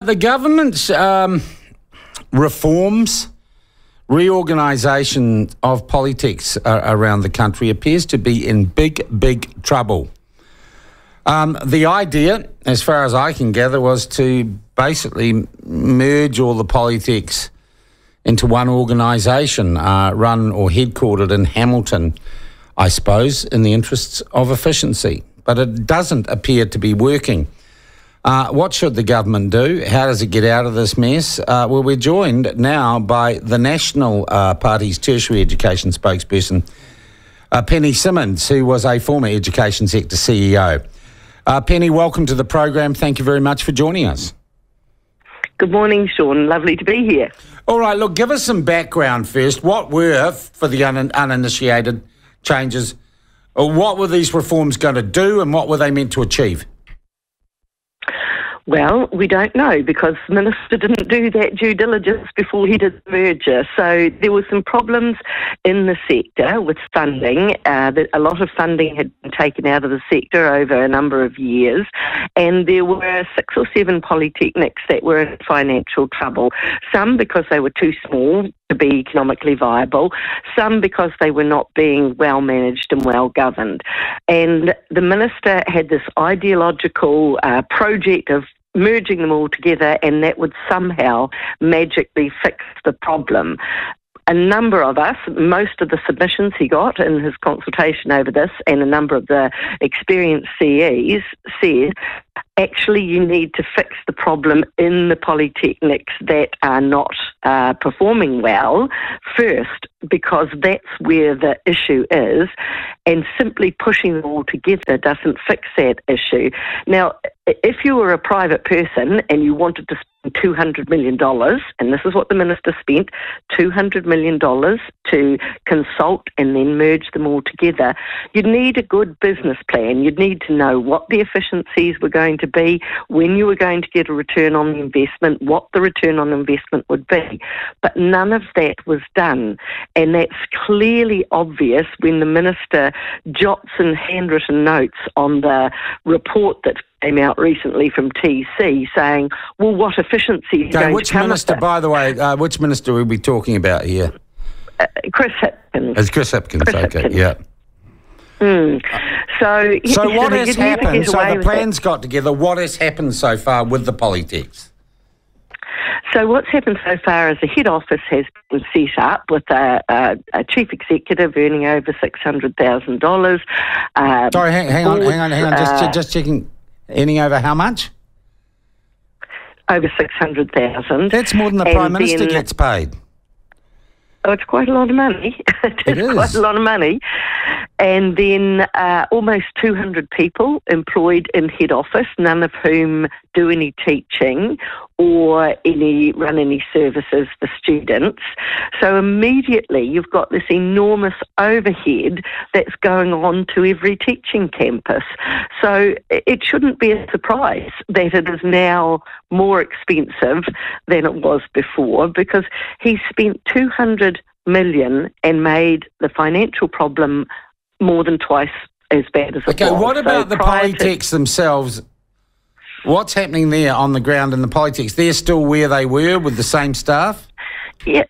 The government's reforms, reorganisation of politics around the country appears to be in big trouble. The idea, as far as I can gather, was to basically merge all the politics into one organisation, run or headquartered in Hamilton, I suppose, in the interests of efficiency. But it doesn't appear to be working. What should the government do? How does it get out of this mess? Well, we're joined now by the National Party's tertiary education spokesperson, Penny Simmonds, who was a former education sector CEO. Penny, welcome to the program. Thank you very much for joining us. Good morning, Sean. Lovely to be here. All right, look, give us some background first. What were, for the uninitiated, changes? What were these reforms going to do and what were they meant to achieve? Well, we don't know because the Minister didn't do that due diligence before he did the merger. So there were some problems in the sector with funding. A lot of funding had been taken out of the sector over a number of years, and there were 6 or 7 polytechnics that were in financial trouble, some because they were too small to be economically viable, some because they were not being well managed and well governed. And the Minister had this ideological project of merging them all together, and that would somehow magically fix the problem. A number of us, most of the submissions he got in his consultation over this, and a number of the experienced CEs said, actually you need to fix the problem in the polytechnics that are not performing well first, because that's where the issue is, and simply pushing them all together doesn't fix that issue. Now, if you were a private person and you wanted to spend $200 million, and this is what the Minister spent, $200 million to consult and then merge them all together, you'd need a good business plan. You'd need to know what the efficiencies were going to be, when you were going to get a return on the investment, what the return on investment would be. But none of that was done. And that's clearly obvious when the Minister jots in handwritten notes on the report that came out recently from TC saying, well, what efficiency is going which to come minister, with by the way, which minister are we talking about here? Chris Hipkins. It's Chris Hipkins, okay, yeah. So what has happened? So the plan's got together. What has happened so far with the polytechs? So what's happened so far is the head office has been set up with a chief executive earning over $600,000. Sorry, hang on. Just checking. Earning over how much? Over $600,000. That's more than the Prime Minister gets paid. Oh, it's quite a lot of money. It is quite a lot of money. And then almost 200 people employed in head office, none of whom do any teaching or run any services for students. So immediately you've got this enormous overhead that's going on to every teaching campus. So it shouldn't be a surprise that it is now more expensive than it was before, because he spent $200 million and made the financial problem more than twice as bad as it was. Okay, what about the polytechs themselves? What's happening there on the ground in the polytechs? They're still where they were with the same staff? Yeah,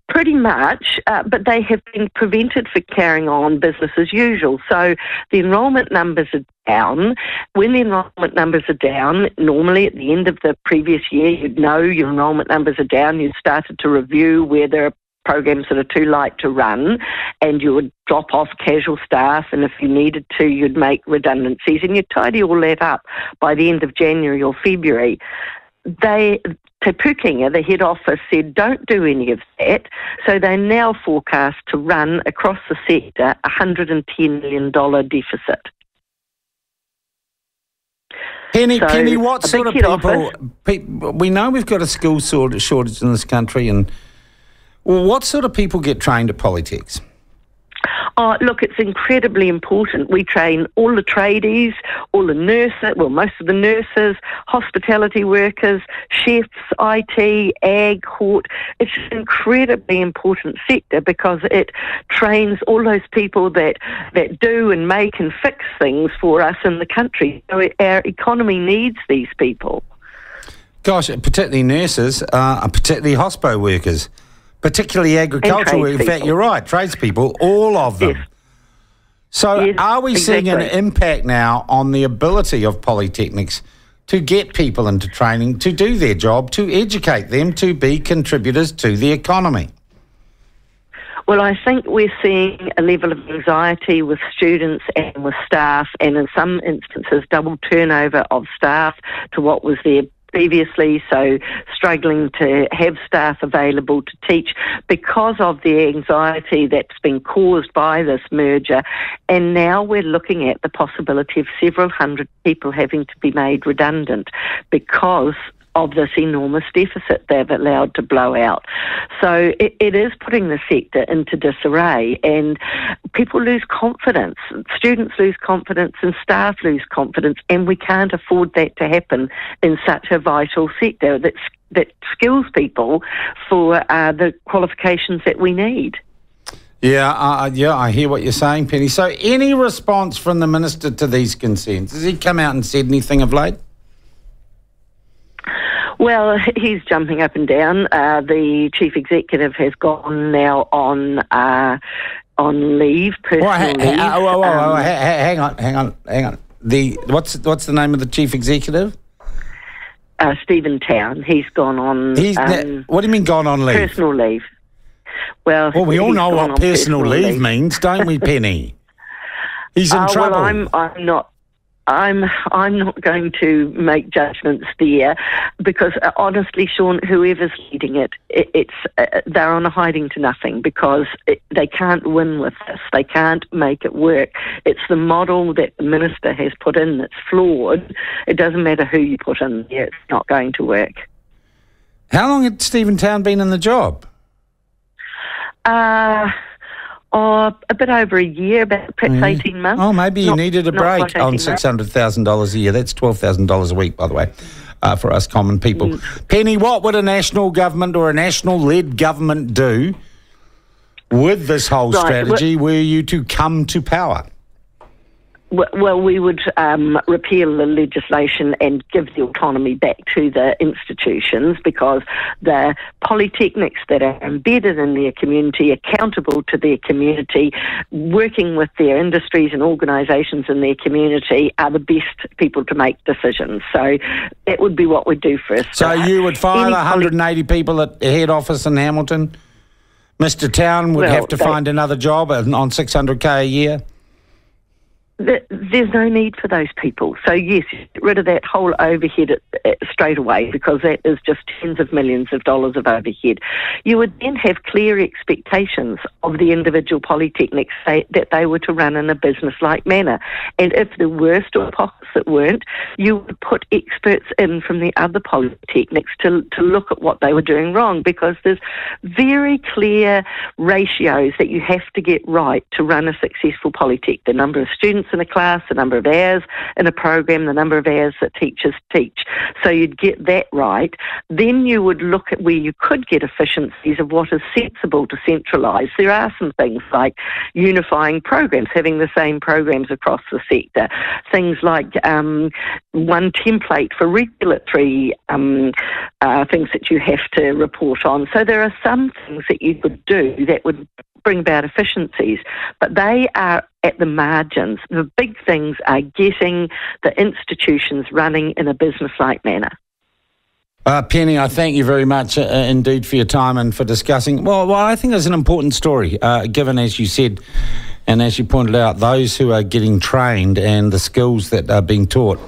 pretty much, but they have been prevented from carrying on business as usual. So the enrolment numbers are down. When the enrolment numbers are down, normally at the end of the previous year, you'd know your enrolment numbers are down. You'd started to review where there are programs that are too light to run, and you would drop off casual staff, and if you needed to, you'd make redundancies, and you'd tidy all that up by the end of January or February. Te Pūkenga, the head office, said don't do any of that, so they now forecast to run across the sector a $110 million deficit. Penny, what sort of people... We know we've got a skills shortage in this country, and what sort of people get trained at polytechs? Oh, look, it's incredibly important. We train all the tradies, all the nurses, well, most of the nurses, hospitality workers, chefs, IT, ag, hort. It's an incredibly important sector because it trains all those people that do and make and fix things for us in the country. So our economy needs these people. Gosh, particularly nurses, particularly hospo workers, particularly agricultural workers. In fact, you're right, tradespeople, all of them. Yes. So Yes, are we seeing an impact now on the ability of polytechnics to get people into training, to do their job, to educate them, to be contributors to the economy? Well, I think we're seeing a level of anxiety with students and with staff, and in some instances double turnover of staff to what was there previously, so struggling to have staff available to teach because of the anxiety that's been caused by this merger. And now we're looking at the possibility of several hundred people having to be made redundant because of this enormous deficit they've allowed to blow out. So it is putting the sector into disarray, and people lose confidence. Students lose confidence and staff lose confidence, and we can't afford that to happen in such a vital sector that skills people for the qualifications that we need. Yeah, I hear what you're saying, Penny. So any response from the Minister to these concerns? Has he come out and said anything of late? Well, he's jumping up and down. The chief executive has gone now on leave, personal leave. Hang on. What's the name of the chief executive? Stephen Town. He's gone on. What do you mean gone on leave? Personal leave. Well, we all know what personal leave means, don't we, Penny? He's in trouble. Well, I'm not. I'm not going to make judgments there because, honestly, Sean, whoever's leading it, they're on a hiding to nothing because they can't win with this. They can't make it work. It's the model that the minister has put in that's flawed. It doesn't matter who you put in there. It's not going to work. How long had Stephen Town been in the job? A bit over a year, about perhaps 18 months. Oh, maybe you needed a break on $600,000 a year. That's $12,000 a week, by the way, for us common people. Penny, what would a national government or a national-led government do with this whole strategy were you to come to power? Well, we would repeal the legislation and give the autonomy back to the institutions because the polytechnics that are embedded in their community, accountable to their community, working with their industries and organisations in their community are the best people to make decisions. So that would be what we'd do first. So you would fire 180 people at the head office in Hamilton? Mr. Town would have to find another job on $600K a year? There's no need for those people. So, yes, get rid of that whole overhead straight away because that is just tens of millions of dollars of overhead. You would then have clear expectations of the individual polytechnics that they were to run in a business-like manner. And if there were still pockets that weren't, you would put experts in from the other polytechnics to look at what they were doing wrong because there's very clear ratios that you have to get right to run a successful polytech. The number of students in a class, the number of hours in a program, the number of hours that teachers teach. So you'd get that right. Then you would look at where you could get efficiencies of what is sensible to centralise. There are some things like unifying programs, having the same programs across the sector. Things like one template for regulatory things that you have to report on. So there are some things that you could do that would bring about efficiencies, but they are at the margins. The big things are getting the institutions running in a business-like manner. Penny, I thank you very much indeed for your time and for discussing. Well, I think it's an important story, given, as you said, and as you pointed out, those who are getting trained and the skills that are being taught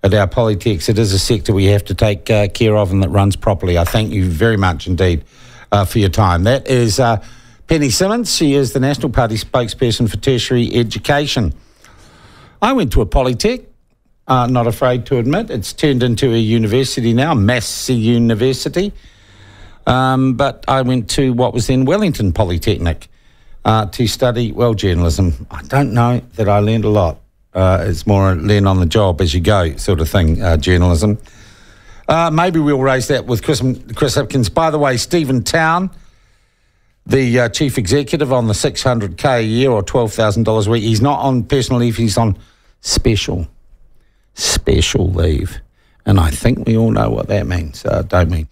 at our polytechs. It is a sector we have to take care of and that runs properly. I thank you very much indeed for your time. That is Penny Simmonds. She is the National Party spokesperson for tertiary education. I went to a polytech, not afraid to admit. It's turned into a university now, Massey University. But I went to what was then Wellington Polytechnic to study, journalism. I don't know that I learned a lot. It's more learn on the job as you go sort of thing, journalism. Maybe we'll raise that with Chris Hipkins. By the way, Stephen Town, the chief executive on the $600K a year or $12,000 a week, he's not on personal leave, he's on special leave. And I think we all know what that means, don't we?